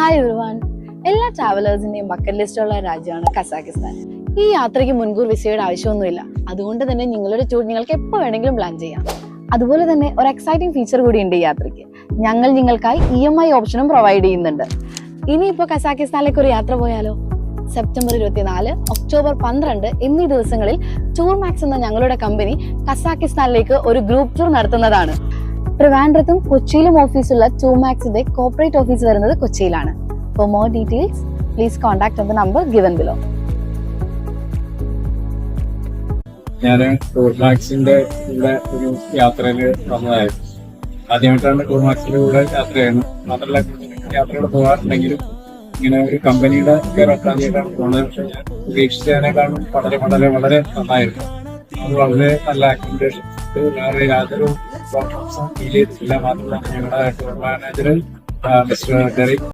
Hi everyone. എല്ലാ ട്രാവലേഴ്സിന്റെയും bucket ലിസ്റ്റുള്ള രാജ്യമാണ് Kazakhstan. ഈ യാത്രയ്ക്ക് മുൻകൂർ വിസയുടെ ആവശ്യമൊന്നുമില്ല. അതുകൊണ്ട് തന്നെ നിങ്ങളുടെ ടൂർ നിങ്ങൾക്ക് എപ്പോൾ വേണമെങ്കിലും പ്ലാൻ ചെയ്യാം. അതുപോലെ തന്നെ ഒരു എക്സൈറ്റിംഗ് ഫീച്ചർ കൂടി ഉണ്ട് ഈ യാത്രയ്ക്ക്. ഞങ്ങൾ നിങ്ങൾക്കായി EMI ഓപ്ഷനും പ്രൊവൈഡ് ചെയ്യുന്നുണ്ട്. ഇനിയിപ്പോൾ കസാക്കിസ്ഥാനിലേക്ക് ഒരു യാത്ര പോയാലോ? സെപ്റ്റംബർ 24, ഒക്ടോബർ 12 എന്നീ ദിവസങ്ങളിൽ ടൂർ മാക്സ് എന്ന ഞങ്ങളുടെ കമ്പനി കസാക്കിസ്ഥാനിലേക്ക് ഒരു ഗ്രൂപ്പ് ടൂർ നടത്തുന്നതാണ്. ട്രിവാൻഡ്രത്തും കൊച്ചിയിലും ഓഫീസുള്ള ടൂർ മാക്സിന്റെ കോർപ്പറേറ്റ് ഓഫീസ് വരുന്നത് കൊച്ചിയിലാണ്. For more details please contact on the number given below. ഞാൻ ടൂർ മാക്സിന്റെ കൂടെ ഒരു യാത്രയിൽ വന്നതായിരുന്നു. ആദ്യമായിട്ടാണ് ടൂർ മാക്സിന്റെ കൂടെ യാത്ര ചെയ്യുന്നത്. മാത്രമല്ല യാത്രയോടെ പോകാറുണ്ടെങ്കിലും ഇങ്ങനെ ഒരു കമ്പനിയുടെ ആദ്യമായിട്ടാണ് പോകുന്നത്. പക്ഷെ ഞാൻ പ്രതീക്ഷിച്ചതിനേക്കാളും വളരെ നന്നായിരുന്നു. അത് വളരെ നല്ല അക്കോമഡേഷൻ, വേറെ യാതൊരു പ്രോബ്ലംസും ഫീൽ ചെയ്തിട്ടില്ല. മാത്രമല്ല ഞങ്ങളുടെ ടൂർ മാനേജർ മിസ്റ്റർ ഡെറിക്